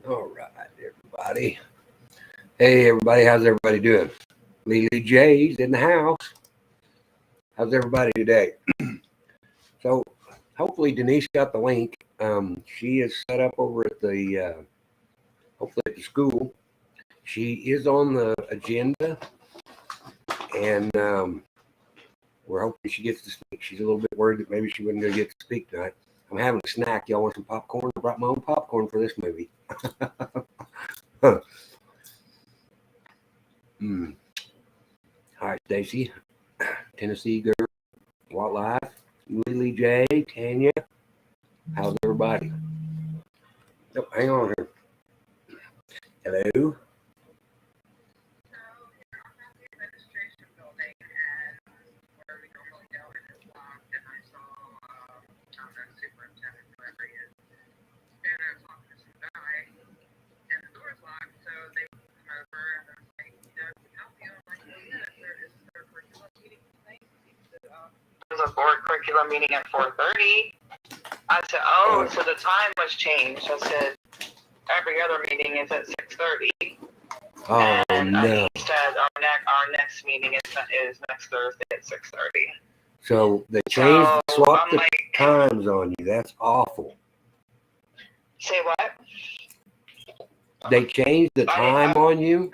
All right, everybody. Hey, everybody. How's everybody doing? Lily J's in the house. How's everybody today? So, hopefully, Denise got the link. She is set up over at hopefully at the school. She is on the agenda, and we're hoping she gets to speak. She's a little bit worried that maybe she wasn't going to get to speak tonight. I'm having a snack. Y'all want some popcorn? I brought my own popcorn for this movie. Hi, Stacy. Tennessee girl. Wildlife. Lily J. Tanya. How's everybody? Oh, hang on here. Hello. There's a board curriculum meeting at 4:30. I said, so the time was changed. I said, every other meeting is at 6:30. Oh, and no. He said our next meeting is next Thursday at 6:30. So they swapped the times on you. That's awful. Say what? They changed the time on you?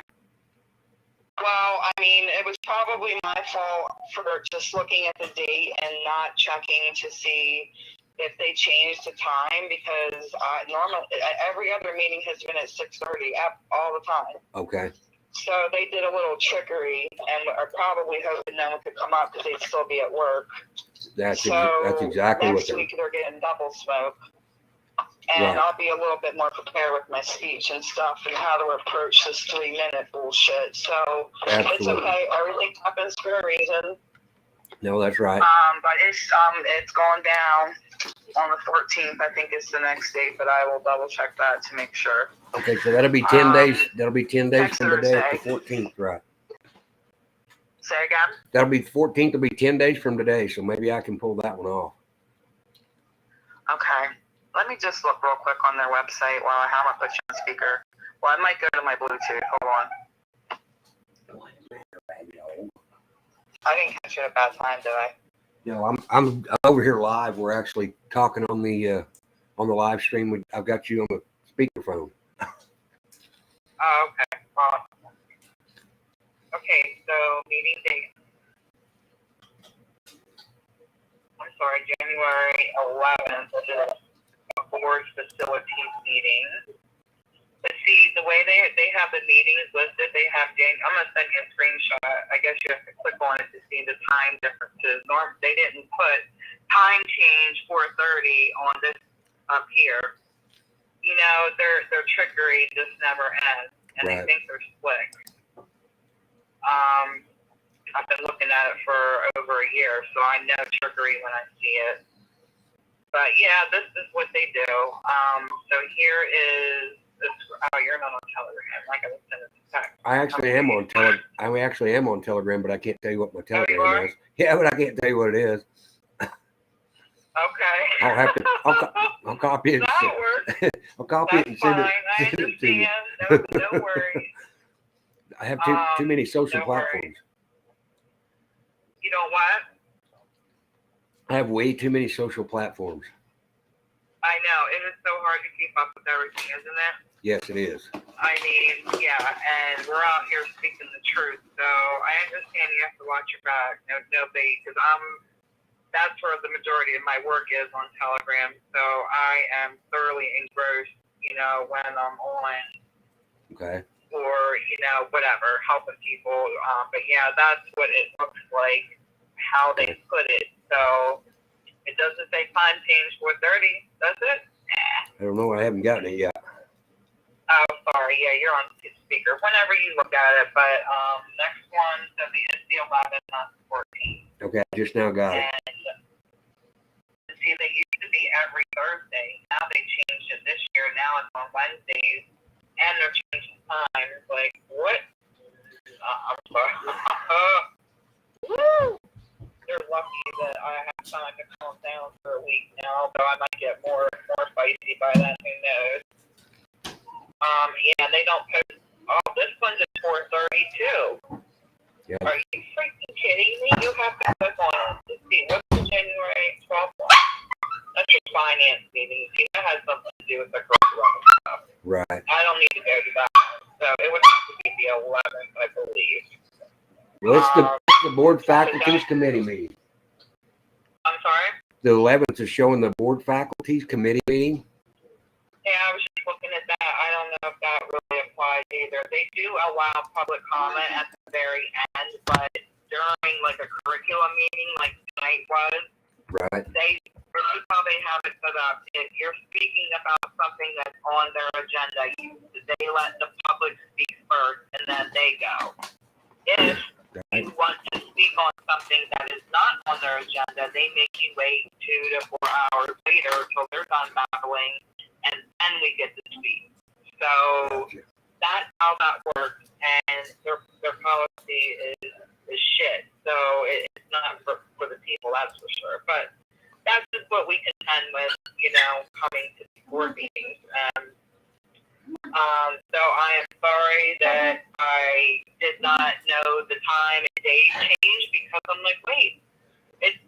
Well, I mean, it was probably my fault for just looking at the date and not checking to see if they changed the time, because normally every other meeting has been at 6:30 all the time. Okay. So they did a little trickery and are probably hoping no one could come up because they'd still be at work. That's exactly next week they're getting double smoke. And right. I'll be a little bit more prepared with my speech and stuff and how to approach this 3-minute bullshit. So Absolutely. It's okay. Everything happens for a reason. No, that's right. But it's going down on the 14th. I think is the next date, but I will double check that to make sure. Okay, so that'll be 10 days. That'll be 10 days from today at the 14th, right? Say again. That'll be 14th. Will be 10 days from today, so maybe I can pull that one off. Okay. Let me just look real quick on their website while I have my put you on speaker. Well, I might go to my Bluetooth. Hold on. I didn't catch you at a bad time, did I? No, I'm over here live. We're actually talking on the live stream. I've got you on the speakerphone. Oh, okay. Well, okay, so meeting date. I'm sorry, January 11th is a board facilities meeting. But see, the way they have the meetings listed, they have I'm going to send you a screenshot. I guess you have to click on it to see the time differences. They didn't put time change 4:30 on this up here. You know, their trickery just never ends, and right. I think they're slick. I've been looking at it for over a year, so I know trickery when I see it. But yeah, this is what they do. So here is this. Oh, you're not on Telegram. I gotta send it to text. I actually am on Telegram. I actually am on Telegram, but I can't tell you what my Telegram is. Yeah, but I can't tell you what it is. Okay. I'll have to. I'll copy it. I'll copy it and send it to you. No worries. I have too many social platforms. You know what? I have way too many social platforms. I know. It is so hard to keep up with everything, isn't it? Yes, it is. I mean, yeah, and we're out here speaking the truth. So I understand you have to watch your back. No bait, because that's where the majority of my work is, on Telegram. So I am thoroughly engrossed, when I'm on. Okay. Or, whatever, helping people. But yeah, that's what it looks like, how they put it. So it doesn't say time change 4:30, does it? I don't know. I haven't gotten it yet. Oh, sorry. Yeah, you're on speaker. Whenever you look at it. But next one, so it's the 11th, not the 14th. Okay, I just now got it. And see, they used to be every Thursday. Now they changed it this year. Now it's on Wednesdays. And they're changing time. It's like, what? I'm sorry. Woo! They're lucky that I have time to calm down for a week now, though I might get more spicy by then. Who knows? Yeah. Are you freaking kidding me? You have to click on, let's see, what's the January 12th one? That's your finance meeting. See, that has something to do with the curriculum stuff. Right. I don't need to go to that. So it would have to be the 11th, I believe. Well, it's the board faculties committee meeting. I'm sorry? The 11th is showing the board faculties committee meeting. Yeah, I was just looking at that. I don't know if that really applies either. They do allow public comment at the very end, but during like a curriculum meeting, like tonight was, Right. this is how they have it set up. If you're speaking about something that's on their agenda, they let the public speak first, and then they go. If you want to speak on something that is not on their agenda, they make you wait 2 to 4 hours later until they're done babbling, and then we get to speak. So that's how that works, and their policy is shit. So it's not for the people, that's for sure. But that's just what we contend with, coming to board meetings. So I am sorry that I did not know the time and day change, because I'm like, wait, it's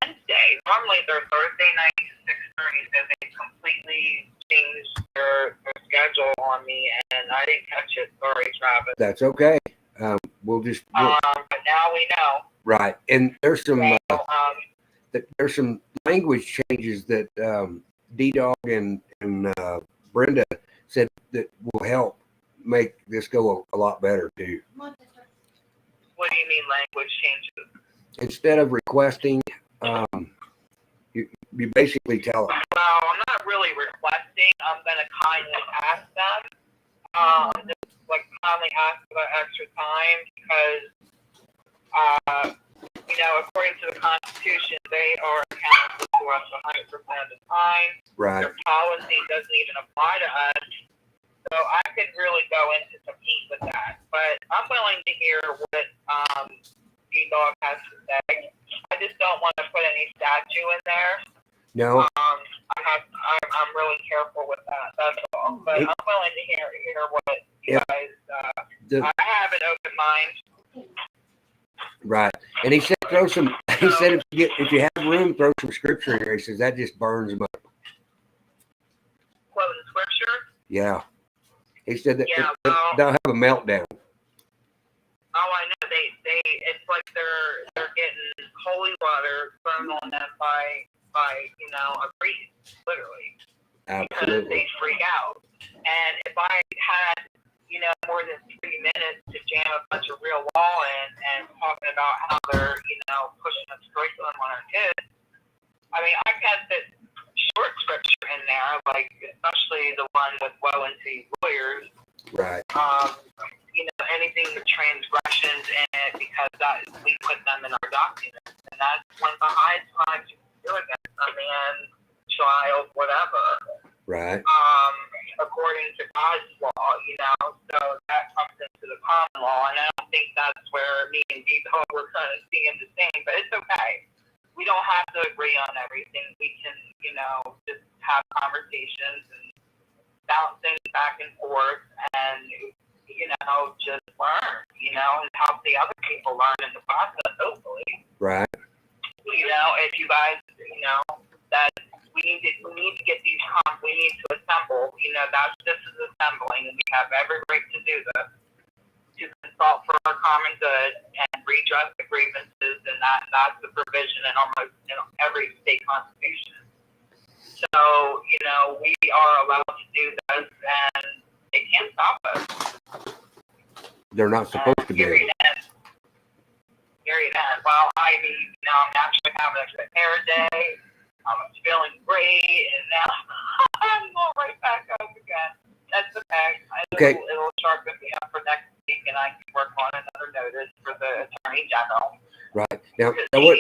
Wednesday. Normally they're Thursday night 6:30, so they completely changed their schedule on me, and I didn't catch it. Sorry, Travis. That's okay. We'll but now we know. Right, and there's some So, there's some language changes that D-Dog and Brenda said that will help make this go a lot better too. what do you mean language changes? Instead of requesting, you basically tell them. Well, I'm not really requesting. I'm going to kindly ask them. Just like kindly ask for that extra time, because, according to the Constitution, they are accountable to us 100% of the time. Right. Their policy doesn't even apply to us. So I could really go into some heat with that. But I'm willing to hear what D-Dog has to say. I just don't want to put any statue in there. No. I'm really careful with that. That's all. But I'm willing to hear what you guys. I have an open mind. Right, and he said throw some. He said if you have room, throw some scripture in there. He says that just burns them up. Quoting scripture. Yeah, he said that yeah, they'll have a meltdown. Oh, I know. They it's like they're getting holy water thrown on them by a priest, literally. Absolutely. Because they freak out. And if I had more than 3 minutes to jam a bunch of real law in and talking about how they're pushing this curriculum on our kids, I mean, I can fit short scripture in there, like especially the one with well-into lawyers. Right. Anything with transgressions in it, because we put them in our documents, and that's one of the highest crimes you can do against a man, child, whatever. Right. According to God's law, so that comes into the common law, and I don't think that's where me and D-Dog were kind of seeing the same, but it's okay. We don't have to agree on everything. We can, just have conversations and bounce things back and forth, and just learn, and help the other people learn in the process, hopefully. Right. If you guys, that we need to get these we need to assemble, this is assembling, and we have every right to do this, to consult for our common good and redress the grievances, and that's the provision in almost every state constitution. So, we are allowed to do this, and they can't stop us. They're not supposed to be. Period end. Well, I'm naturally having a hair day. I'm feeling great, and now I'm going right back up again. That's okay. It'll sharpen me up for next week, and I can work on another notice for the Attorney General. Right. Now Go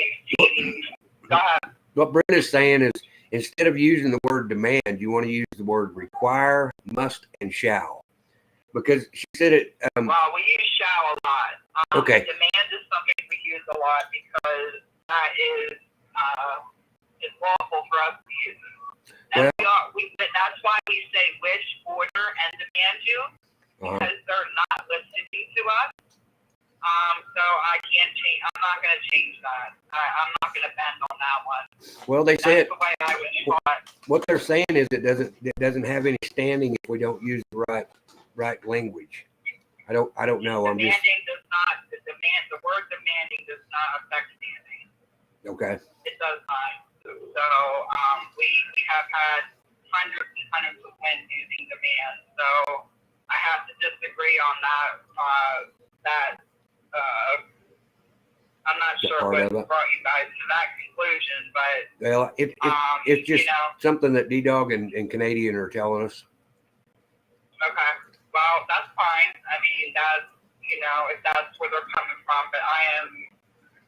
ahead. What Brenda's saying is, instead of using the word demand, you want to use the word require, must, and shall. Because she said it. Well, we use shall a lot. Okay. Demand is something we use a lot because that is it's lawful for us to use. And that's why we say wish, order, and demand you, because they're not listening to us. I can't change. I'm not going to change that. I'm not going to bend on that one. Well, they say That's the way I was taught. what they're saying is it doesn't have any standing if we don't use the right language. I don't know. I'm just Demanding does not. The word demanding does not affect standing. okay. It does not. So we have had hundreds and hundreds of wins using demand. So I have to disagree on that. I'm not sure what brought you guys to that conclusion, but Well, it's just something that D-Dog and Canadian are telling us. Okay. Well, that's fine. I mean, that's, if that's where they're coming from, but I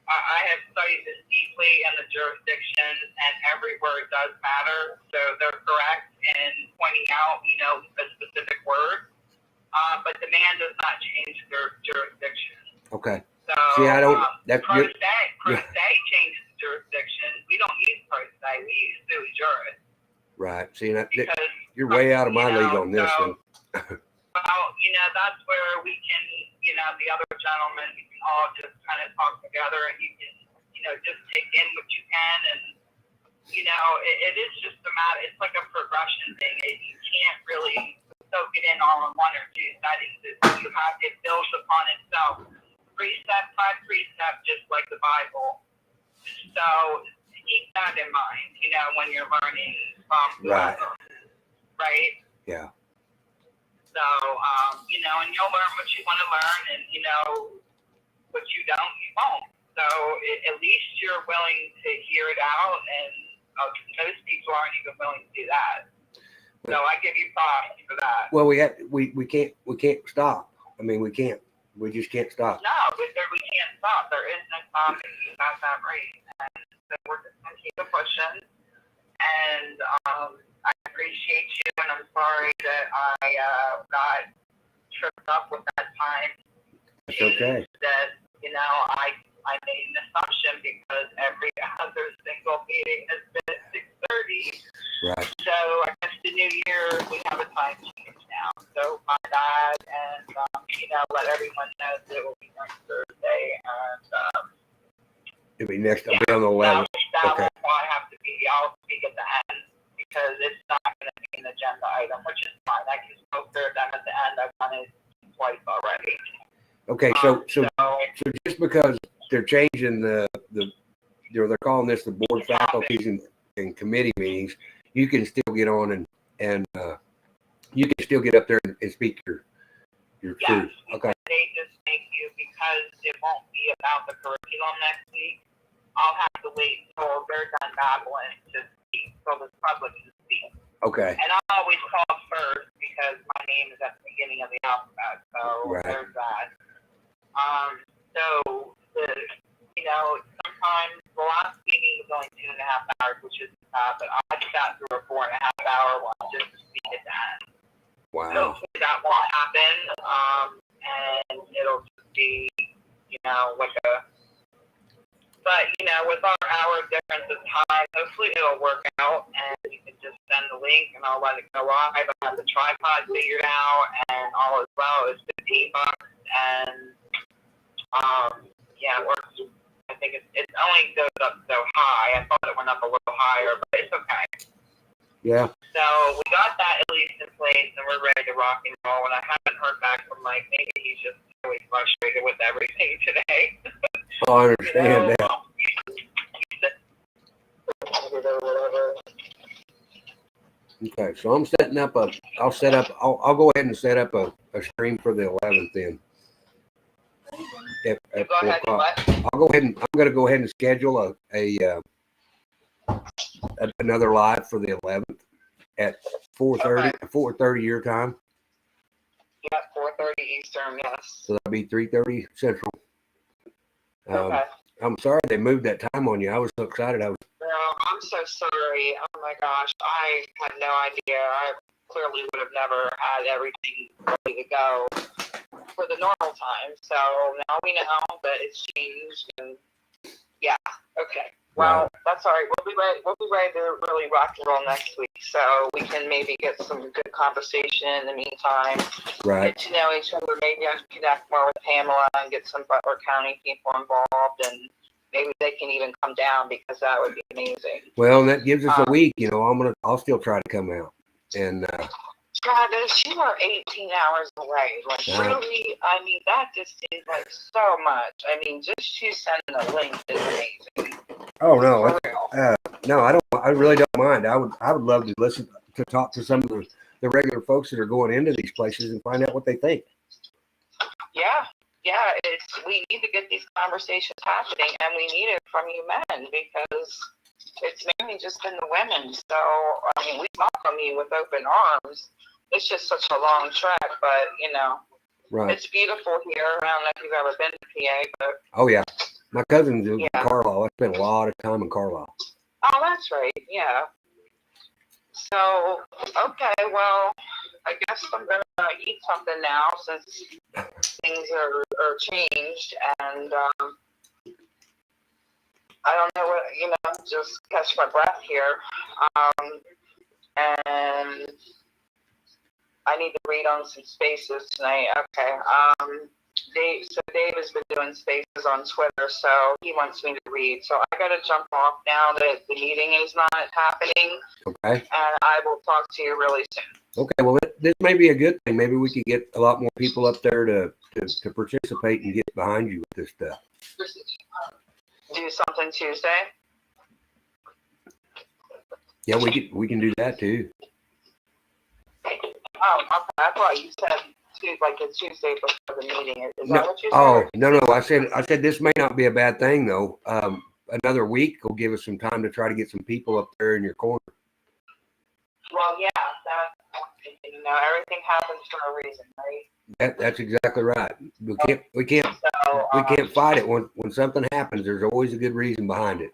have studied this deeply in the jurisdictions, and every word does matter. So they're correct in pointing out, a specific word. But demand does not change their jurisdiction. Okay. So, see, I don't. Pro se changes jurisdiction. We don't use pro se. We use sui juris. Right. See, you're way out of my league on this one. Well, that's where we can, the other gentlemen, we can all just kind of talk together, and you can, just take in what you can, and it is just a matter. It's like a progression thing. You can't really soak it in all in one or two settings. It builds upon itself, precept by precept, just like the Bible. So keep that in mind, when you're learning from right. Right? Yeah. So, and you'll learn what you want to learn, and, what you don't, you won't. So at least you're willing to hear it out, and most people aren't even willing to do that. So I give you props for that. Well, we can't stop. I mean, we just can't stop. No, we can't stop. There is no stopping. You got that right. And so we're just going to keep it pushing. And I appreciate you, and I'm sorry that I got tripped up with that time. It's okay. That, I made an assumption because every other single meeting has been at 6:30. Right. So I guess the new year we have a time change now. So my bad, and let everyone know that it will be next Thursday, and it'll be next. I'll be on the 11th. That Okay. will I have to be. I'll speak at the end because it's not going to be an agenda item, which is fine. I can still clear them at the end. I've done it twice already. Okay, so just because they're changing they're calling this the board faculties and committee meetings, you can still get on and you can still get up there and speak your truth. Okay. They just make you, because it won't be about the curriculum next week. I'll have to wait until they're done babbling to speak, so the public can speak. Okay. And I always call first because my name is at the beginning of the alphabet, so right. There's that. So sometimes the last meeting was only 2.5 hours, which isn't bad, but I sat through a 4.5 hour one just to speak at the end. Wow. Hopefully that won't happen, and it'll just be, like but with our hour difference of time, hopefully it'll work out, and you can just send the link, and I'll let it go live. I have the tripod figured out, and all as well is $15, and it works. I think it only goes up so high. I thought it went up a little higher, but it's okay. Yeah. So we got that at least in place, and we're ready to rock and roll. And I haven't heard back from Mike. Maybe he's just really frustrated with everything today. Oh, I understand that. Okay, so I'm setting up I'll go ahead and set up a stream for the 11th then. At 4 o'clock. I'm going to go ahead and schedule another live for the 11th at 4:30 your time. Yeah, 4:30 Eastern, yes. So that'll be 3:30 Central. Okay. I'm sorry they moved that time on you. I was so excited. No, I'm so sorry. Oh my gosh, I had no idea. I clearly would have never had everything ready to go for the normal time. So now we know that it's changed, and yeah. Okay. Well, that's all right. We'll be ready to really rock and roll next week, so we can maybe get some good conversation in the meantime. Right. Get to know each other. Maybe I can connect more with Pamela and get some Butler County people involved, and maybe they can even come down because that would be amazing. Well, that gives us a week. You know, I'll still try to come out. And Travis, you are 18 hours away. Like, really, I mean, that just seems like so much. I mean, just you sending a link is amazing. Oh no, no, I don't. I really don't mind. I would love to listen to talk to some of the regular folks that are going into these places and find out what they think. Yeah, we need to get these conversations happening, and we need it from you men because it's mainly just been the women. So I mean, we welcome you with open arms. It's just such a long trek, but you know, right. It's beautiful here. I don't know if you've ever been to PA, but oh yeah, my cousin's in Carlisle. I spent a lot of time in Carlisle. Oh, that's right. Yeah. So okay, well, I guess I'm gonna eat something now since things are changed, and I don't know what just catch my breath here, and I need to read on some spaces tonight. Okay. Dave has been doing spaces on Twitter, so he wants me to read. So I gotta jump off now that the meeting is not happening. Okay. And I will talk to you really soon. Okay. Well, this may be a good thing. Maybe we could get a lot more people up there to participate and get behind you with this stuff. Do something Tuesday. Yeah, we can do that too. Oh, okay. I thought you said like a Tuesday before the meeting. Is that what you said? Oh, no. I said this may not be a bad thing though. Another week will give us some time to try to get some people up there in your corner. Well, yeah, everything happens for a reason, right? That's exactly right. We can't fight it when something happens. There's always a good reason behind it.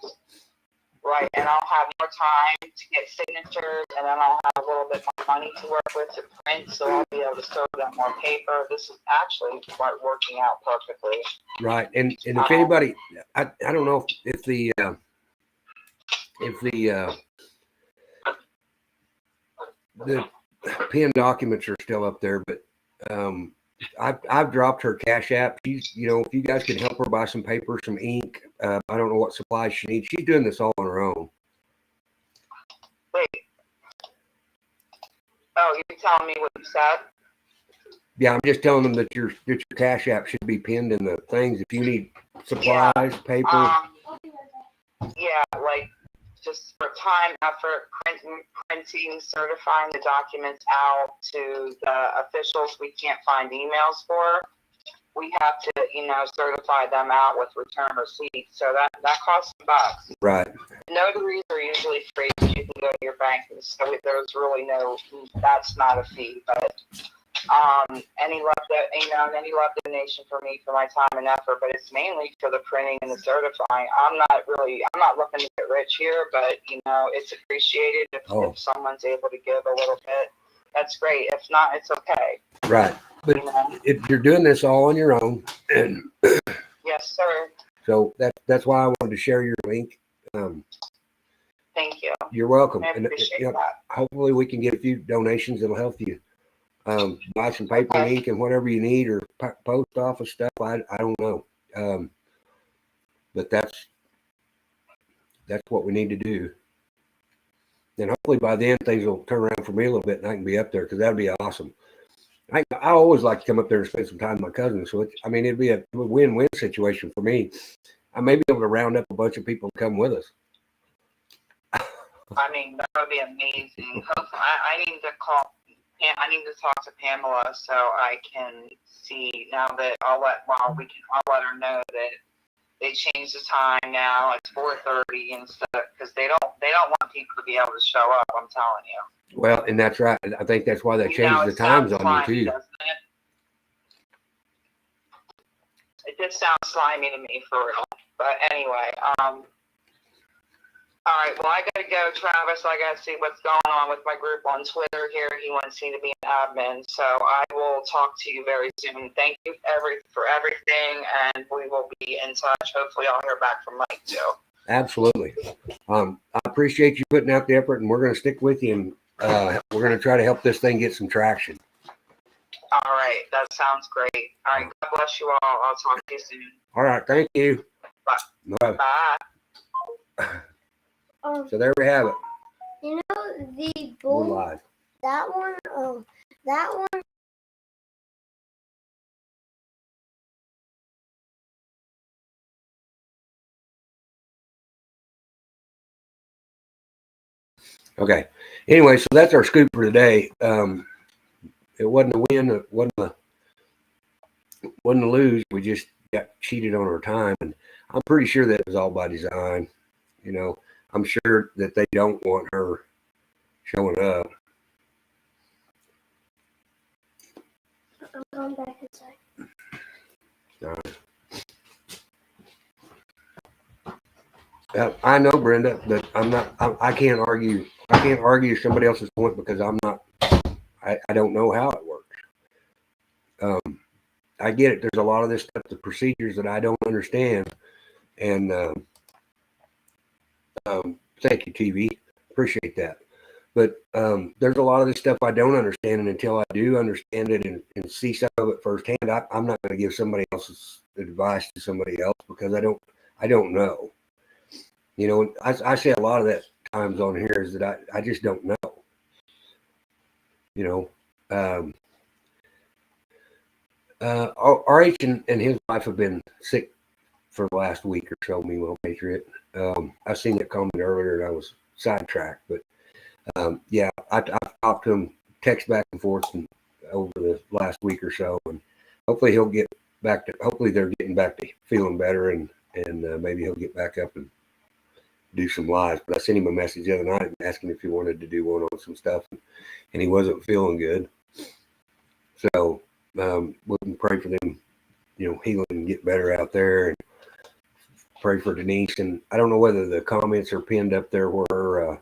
Right, and I'll have more time to get signatures, and then I'll have a little bit more money to work with to print, so I'll be able to serve them more paper. This is actually working out perfectly. Right, and if anybody, I don't know if the pen documents are still up there, but I've dropped her Cash App. She's, if you guys could help her buy some paper, some ink, I don't know what supplies she needs. She's doing this all on her own. Wait. Oh, you're telling me what you said? Yeah, I'm just telling them that your Cash App should be pinned in the things. If you need supplies, paper. Yeah, like just for time, effort, printing, certifying the documents out to the officials we can't find emails for. We have to, certify them out with return receipts. So that costs $1. Right. Notaries are usually free. You can go to your bank, and so there's really that's not a fee. But any love donation for me for my time and effort, but it's mainly for the printing and the certifying. I'm not looking to get rich here, but it's appreciated if someone's able to give a little bit. That's great. If not, it's okay. Right. But if you're doing this all on your own, and yes, sir. So that's why I wanted to share your link. Thank you. You're welcome. I appreciate that. Hopefully we can get a few donations that'll help you buy some paper and ink and whatever you need, or post office stuff. I don't know. But that's what we need to do. And hopefully by then things will turn around for me a little bit and I can be up there, because that'd be awesome. I always like to come up there and spend some time with my cousins. So it'd be a win-win situation for me. I may be able to round up a bunch of people to come with us. I mean, that would be amazing. Hopefully, I need to call. I need to talk to Pamela so I can see now that I'll let her know that they changed the time now. It's 4:30 instead, because they don't want people to be able to show up. I'm telling you. Well, and that's right. I think that's why they changed the times on you too. It just sounds slimy to me, for real. But anyway, all right. Well, I gotta go, Travis. I gotta see what's going on with my group on Twitter here. He wants me to be an admin, so I will talk to you very soon. Thank you for everything, and we will be in touch. Hopefully, I'll hear back from Mike too. Absolutely. I appreciate you putting out the effort, and we're going to stick with you, and we're going to try to help this thing get some traction. All right. That sounds great. All right. God bless you all. I'll talk to you soon. All right. Thank you. Bye. Bye. So there we have it. You know, the We're bull, live. that one, that one. Okay. Anyway, so that's our scoop for today. It wasn't a win. It wasn't a lose. We just got cheated on our time, and I'm pretty sure that was all by design. You know, I'm sure that they don't want her showing up. I'm going back inside. All right. I know, Brenda, but I'm not. I can't argue. I can't argue somebody else's point because I'm not. I don't know how it works. I get it. There's a lot of this stuff, the procedures that I don't understand, and thank you, TV. Appreciate that. But there's a lot of this stuff I don't understand, and until I do understand it and see some of it firsthand, I'm not going to give somebody else's advice to somebody else because I don't know. You know, I say a lot of that times on here is that I just don't know. You know, RH and his wife have been sick for the last week or so. Meanwhile, Patriot. I seen that comment earlier, and I was sidetracked, but. Yeah, I've talked to him, text back and forth over the last week or so, and hopefully he'll get back to. Hopefully they're getting back to feeling better, and maybe he'll get back up and do some lives. But I sent him a message the other night asking if he wanted to do one on some stuff, and he wasn't feeling good. So we can pray for them, you know, healing and get better out there, and pray for Denise. And I don't know whether the comments are pinned up there where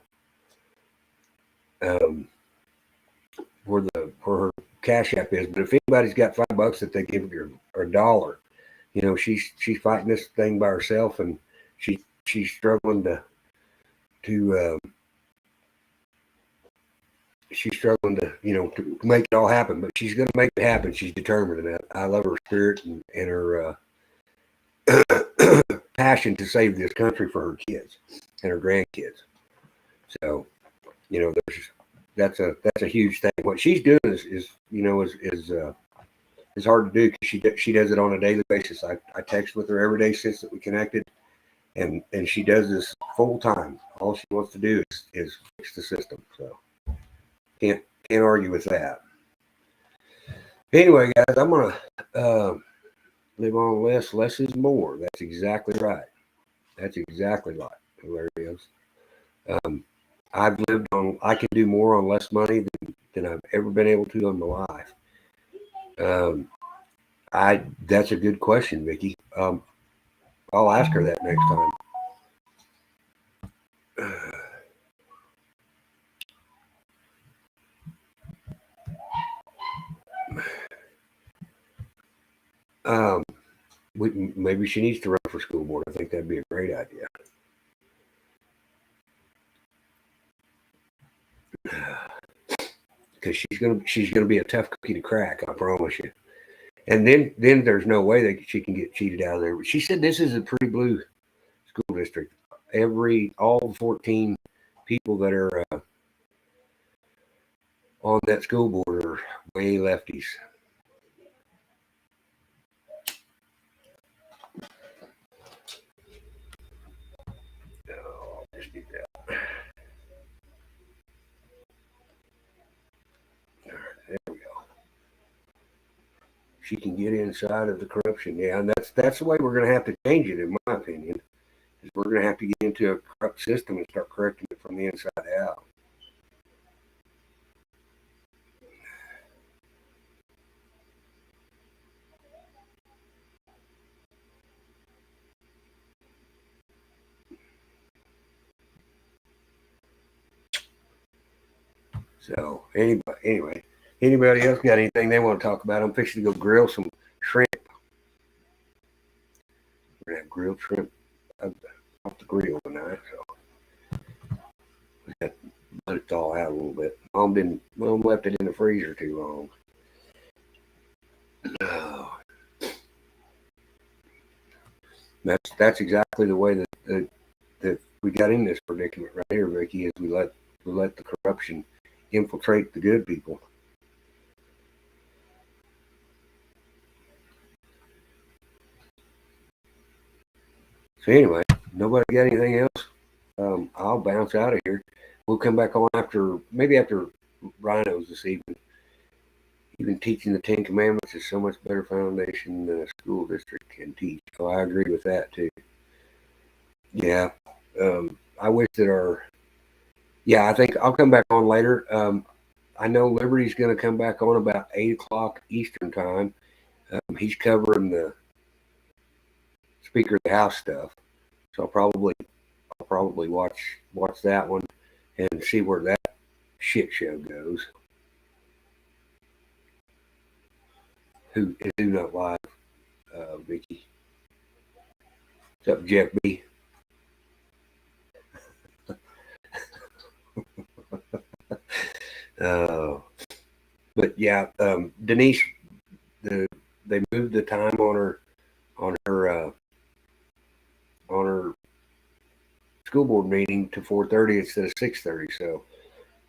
where her Cash App is, but if anybody's got $5 that they give her or $1, you know, she's fighting this thing by herself, and she's struggling to you know to make it all happen, but she's going to make it happen. She's determined, and I love her spirit and her passion to save this country for her kids and her grandkids. So, you know, that's a huge thing. What she's doing is you know is hard to do because she does it on a daily basis. I text with her every day since that we connected, and she does this full time. All she wants to do is fix the system. So can't argue with that. Anyway, guys, I'm gonna live on less. Less is more. That's exactly right. That's exactly right. Hilarious. I've lived on. I can do more on less money than I've ever been able to in my life. That's a good question, Vicky. I'll ask her that next time. Maybe she needs to run for school board. I think that'd be a great idea. Because she's gonna be a tough cookie to crack, I promise you. And then there's no way that she can get cheated out of there. She said this is a pretty blue school district. All 14 people that are on that school board are way lefties. Oh, I'll just do that. All right, there we go. She can get inside of the corruption. Yeah, and that's the way we're going to have to change it, in my opinion. Is we're going to have to get into a corrupt system and start correcting it from the inside out. So anyway, anybody else got anything they want to talk about? I'm fixing to go grill some shrimp. We're gonna have grilled shrimp. I'll off the grill tonight, so we got to let it thaw out a little bit. Mom left it in the freezer too long. Oh. That's exactly the way that we got in this predicament right here, Vicky, is we let the corruption infiltrate the good people. So anyway, nobody got anything else? I'll bounce out of here. We'll come back on after Rhinos this evening. Even teaching the 10 Commandments is so much better foundation than a school district can teach. So I agree with that too. Yeah. I wish that I think I'll come back on later. I know Liberty's going to come back on about 8 o'clock Eastern time. He's covering the Speaker of the House stuff. So I'll probably watch that one and see where that shit show goes. Who not live, Vicky? What's up, Jeff B? But yeah, Denise, they moved the time on her school board meeting to 4:30 instead of 6:30. So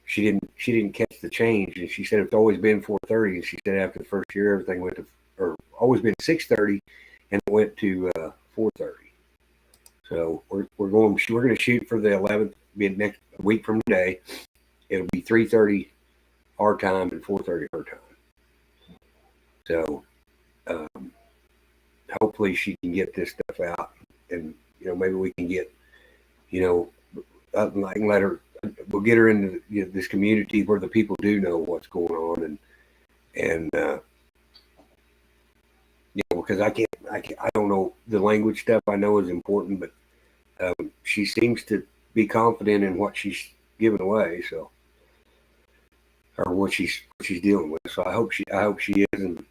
she didn't catch the change, and she said it's always been 4:30. And she said after the first year, everything went to, or always been 6:30, and it went to 4:30. So we're going to shoot for the 11th, being next week from today. It'll be 3:30 our time and 4:30 her time. So hopefully she can get this stuff out, and maybe we can get I can let her. We'll get her into this community where the people do know what's going on, and because I don't know the language stuff. I know is important, but she seems to be confident in what she's giving away, so, or what she's dealing with. So I hope she is, and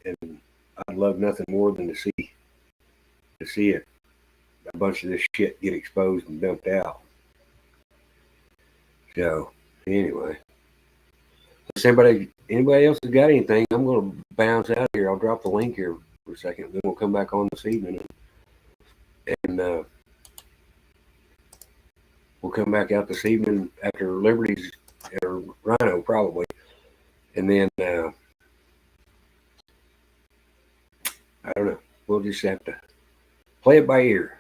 I'd love nothing more than to see a bunch of this shit get exposed and dumped out. So anyway, if anybody else has got anything, I'm going to bounce out here. I'll drop the link here for a second, then we'll come back on this evening, and we'll come back out this evening after Liberty's or Rhino probably, and then I don't know. We'll just have to play it by ear.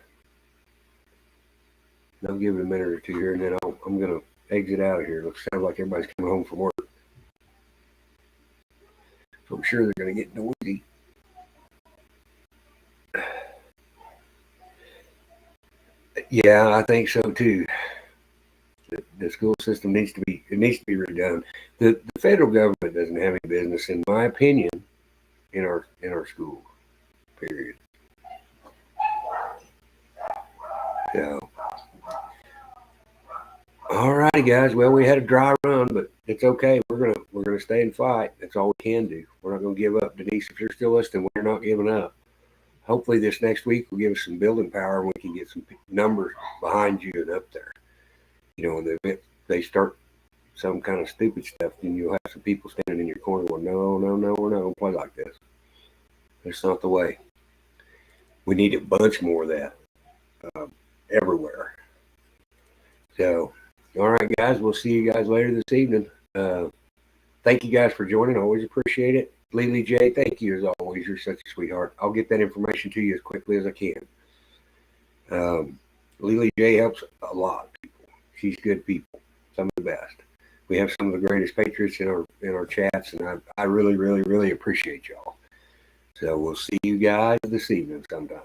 I'll give it a minute or two here, and then I'm going to exit out of here. It sounds like everybody's coming home from work. So I'm sure they're going to get noisy. Yeah, I think so too. The school system needs to be redone. The federal government doesn't have any business, in my opinion, in our schools. Period. So, all righty, guys. Well, we had a dry run, but it's okay. We're gonna stay and fight. That's all we can do. We're not gonna give up, Denise. If you're still listening, we're not giving up. Hopefully, this next week will give us some building power, and we can get some numbers behind you and up there. And if they start some kind of stupid stuff, then you'll have some people standing in your corner going, no, we're not gonna play like this. That's not the way. We need a bunch more of that everywhere. So, all right, guys, we'll see you guys later this evening. Thank you guys for joining. I always appreciate it. Lily J, thank you as always. You're such a sweetheart. I'll get that information to you as quickly as I can. Lily J helps a lot of people. She's good people, some of the best. We have some of the greatest patriots in our chats, and I really, really, really appreciate y'all. So we'll see you guys this evening sometime.